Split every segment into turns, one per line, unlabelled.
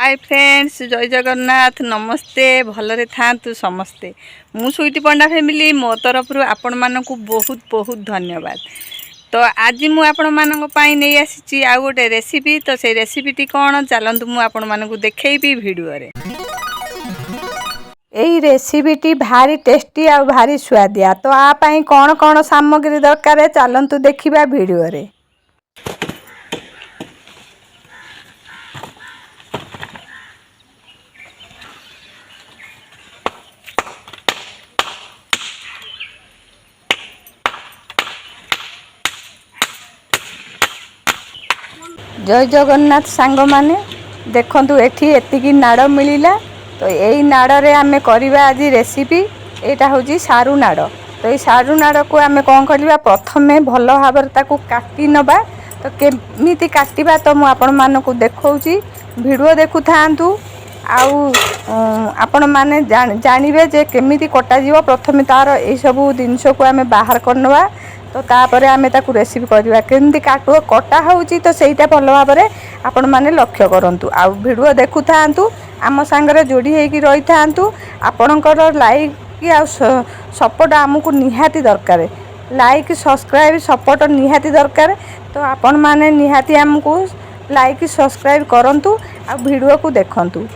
Hi friends, जय जगन्नाथ, नमस्ते। भलरे थांतु समस्ते। मु स्वीटी पंडा फैमिली मो तरफ आपण मानक बहुत बहुत धन्यवाद। तो आज मु आपण मानक पई नै आसी आ गोटे रेसिपी। तो से रेसिपीटी कौन चलतु मु आपण मानक देखैबी वीडियो रे। एही रेसिपीटी भारी टेस्टी आ भारी स्वादिया। तो आ पई कौन कौन सामग्री दरकार चलतु देखिबा वीडियो रे। जय जगन्नाथ सांग माने देखंतु एठी एतिकी नाड़ मिलिला। तो यही नाड़ रे आमे करिबा आज रेसिपी। एटा होजी सारू नाड़। तो ये सारू नाड़ को आमे कोन करबा, प्रथमे भलो भाबर ताकू काटी नबा। तो केमिति काटिबा तो मु आपण मानकू देखौची, वीडियो देखु थांतु। आउ आपण माने जानिबे जे केमिति कटा जीवो। प्रथमे तार ए सब जिंस को आमे बाहर करनवा। तो तापर आमे ताकू रेसिपी करबा केमिति काटो कटा होउची। तो सेटा भलो भाबरे आपण माने लक्ष्य करंतु। आ वीडियो देखु थांतु, आम संगरे जोड़ी हेकी रही थांतु। आपणकर लाइक आ सपोर्ट आमको निहाती दरकार। लाइक सब्सक्राइब सपोर्ट निहाती दरकार। तो आपण माने निहाती आमको लाइक सब्सक्राइब करंतु आ वीडियो को देखंतु।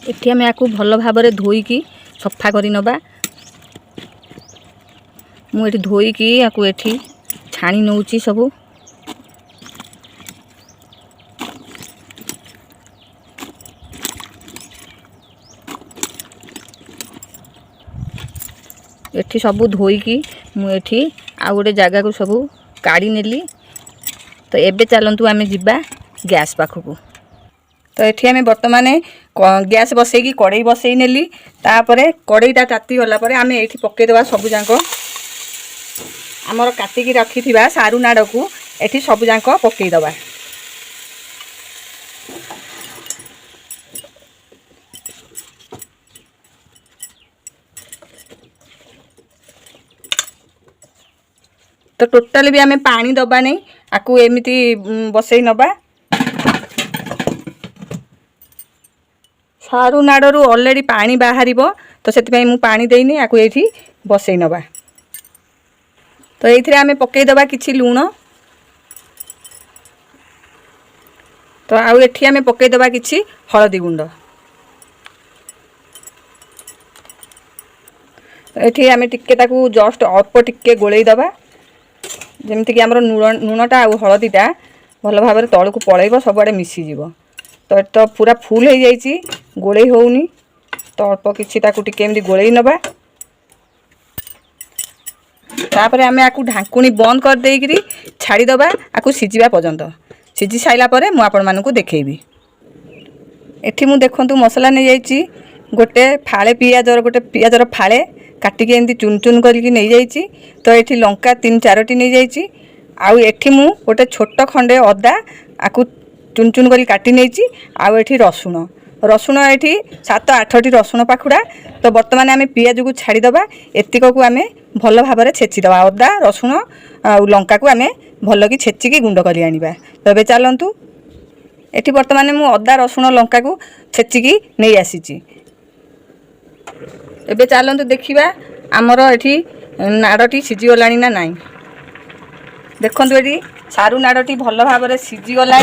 एठी आमे आकु भल भाबरे धोईकी सफा करि नबा। मु एठी धोईकी आकु एठी छाणी नउची सबु। एठी सबु धोईकी मु एठी आ गोटे जगह को सबु काढ़ी नेली। तो एबे चलंतु आमे जिबा गैस पाखकू। तो ये आम बर्तमान गैस बसैकी कड़ई बसई नेली। तापरे कड़ईटा ताती गला परे आमे एठी पकेदेवा सबु जांक आमर काटिकी रखिथिबा सारू नाड़ को एठी सबु जांक पकेदेवा। तो टोटल भी आमे पानी दबा नहीं, आकु एमिति बसई नबा। सारू नाड़ू ऑलरेडी पानी बाहर। तो से मु पानी देनी आकु एठी बसई नबा। तो ये आमे पकईदबा किछि लूण। तो आउ एठी आमे पकईदबा किछि हळदी गुंड। ये आम टिके जस्ट अल्प टिके गोलई दबा जमीक आम लुणटा आ हलदीटा भल भाव तौक पलैब सबुआड़े मिसीज तो पूरा फुल हो जाइए गोलई होनी तो अल्प किसी टिके गोलई नवा तापर आम आपको ढाकुणी बंद कर देकरी छाड़ीदबा आपको सीझा पर्यंत सीझी सारापर मुझे देखी एठी मु देखु मसला नहीं जाइए गोटे फाड़े पियाजर फाड़े काटिकी एमती चुन चुन करके नहीं जाइए तो ये लंका 3-4टी नहीं जाइए आउ एठी मु गोटे छोट खंडे अदा आपको चुन चुन कर काटी नहीं आउ एठी रसुण रसुण ये 7-8टी रसुण पाखुड़ा तो बर्तमान आम पियाज को छाड़ीदबा एतिक को आम भल भाव छेचिदबा अदा रसुण आ लंका को आम भल कि छेचिकी गुंड कर आनिबा तो ए चलतु एठी बर्तमान मु अदा रसुण लंका को छेचिकी नहीं आसी एबे चलतु देखिबा आमर एठी नाड़टी सीझीगला ना नाई देखु ये सारू नाड़टी भल भाव सीझीगला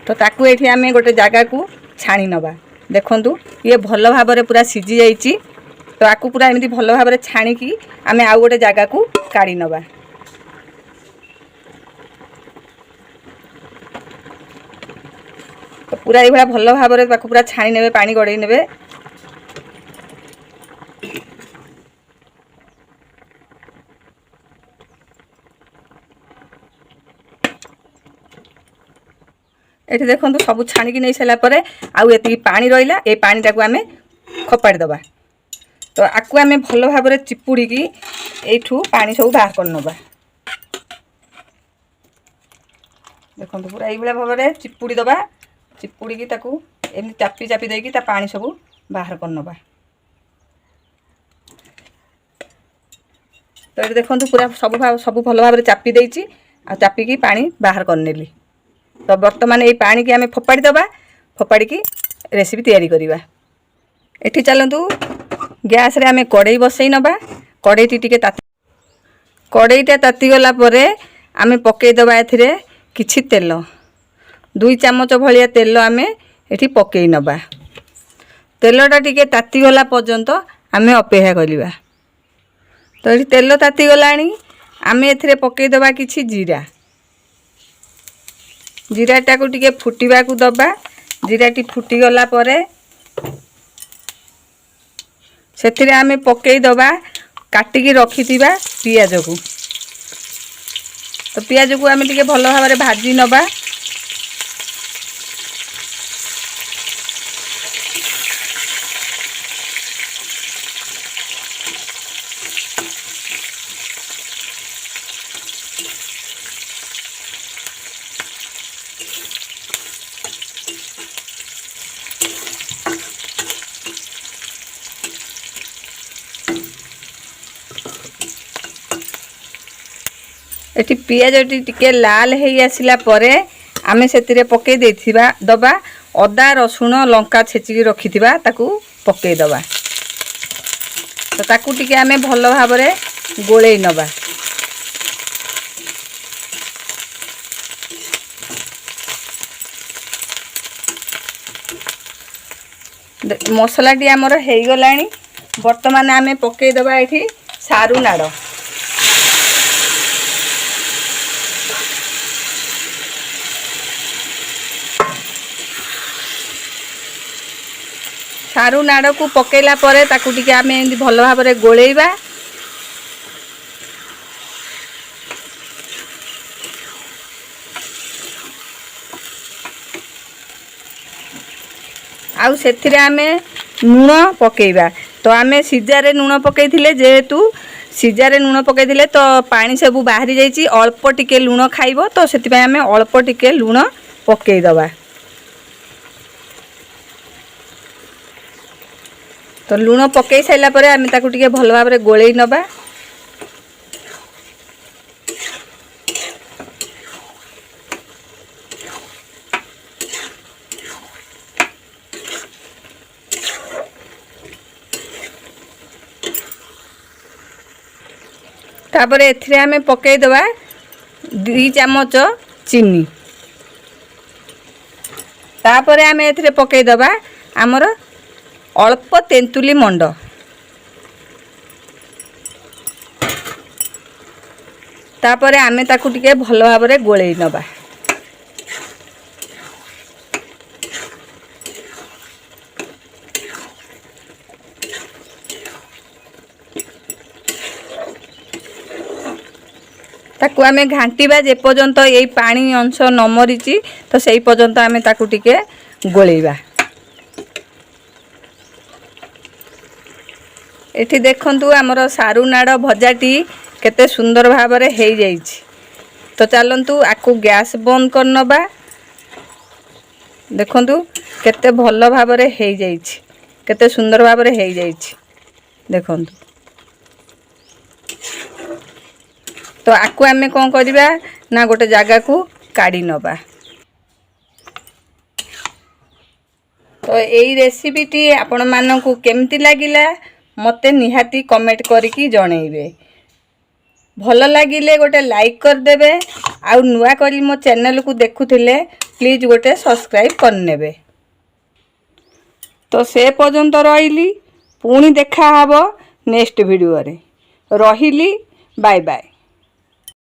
तो ताकू एठी आम गोटे जगह को छाणी नवा देखु ये भल भाव पूरा सीझी जाइए तो आपको पूरा एमती भल भाव छाणिकी आम आउ गोटे जगह को काढ़ी नवा तो पूरा ये भल भाव पूरा छाणी ने पानी गड़े ने ये देखो सब छाणिकी नहीं सारापर आउ ये पानी रहा ये पानीटा को आम खपाड़ीदबा तो आपको आम भल भाव चिपुड़ी यू पानी सब बाहर कर नवा देखो पूरा ये भाव में चिपुड़ी दबा चिपुड़ी एमती चापी चापी देकी पानी सब बाहर कर नवा तो ये देखो पूरा सब भल भाव चापी देची आ चापिकी पानी बाहर करनेली तो बर्तमान ये पानी की आम फोपाड़ी दबा फोपाड़ी की रेसिपी तैयारी करवा एठी चलतु गैस रे आम कड़ई बसई नबा कड़ईटी टिके कड़ईटा तातीगला आम पकईदबा ए किछि तेल 2 चामच भलिया तेल आम एठी पकई नबा तेलटा टिके तातीगला पर्यंत आम अपेक्षा करवा तो ये तेल तातीगला आम ए पकईदबा किछि जीरा जीराटा को टिके फुटिबा को दबा जीराटी फुटीगला से आम पकईदबा काटिकी रखिथिबा पियाज को तो पियाज को आम टिके भल भाव भाजी नबा एटी पियाज टिके लाल हो आसला आम से पकई दबा अदा रसुण लंका छेचिकी रखिथिबा ताकू पकई दबा तो ताकू टिके आम भल भाव गोलई नबा मसलाटी आमर हो गलानी बर्तमान आम पकई दबा एठी सारू नाड़ सारू नाड़ को पकेला परे ताकू टिके आम एमती भल भाव गोलैबा आउ सेथिरे आमे लूण पकेइबा तो आमे सिजारे लूण पकेइथिले जेहेतु सिजारे लूण पकेइथिले तो पानी सब बाहरी जाइछि अल्प टिके लूण खाइबो तो सेति आमे अल्प टिके लूण पकेइ दबा तो लूण पकई साइला परे आमे ताकू टिके भल भाव गोलई नबा तापर एथिरे आमे पकई दबा 2 चामच चीनी तापर आमे एथिरे पकई दबा आमर अल्प तेंतुली मंड तापर आमे ताकू टिके भल भाबरे गोळेई नबा। ताकू आमे घांटीबा जे पर्यंत एई पानी अंश न मरीची तो सेई पर्यंत आमे ताकू टिके गोळेइबा। एठी देखंतु हमर सारू नाड़ भजाटी केते सुंदर भाबरे हेई जाईछि। तो चलंतु आकू गैस बंद कर नबा। देखंतु केते भल भाबरे हेई जाईछि, केते सुंदर भाबरे हेई जाईछि। देखंतु तो आकू आमे कोन करिबा ना गोटे जागा को काढी नबा। तो एई रेसिपी टी आपण मानकू केमती लागिला मते निहाती कमेंट करके जणैबे। भल लागिले गोटे लाइक कर देबे। आउ नुआ करी मो चैनल को देखुथिले प्लीज गोटे सब्सक्राइब करनेबे। तो से पर्यंत रहिली, पुणी देखा हबो नेक्स्ट वीडियो रे। रहिली, बाय बाय।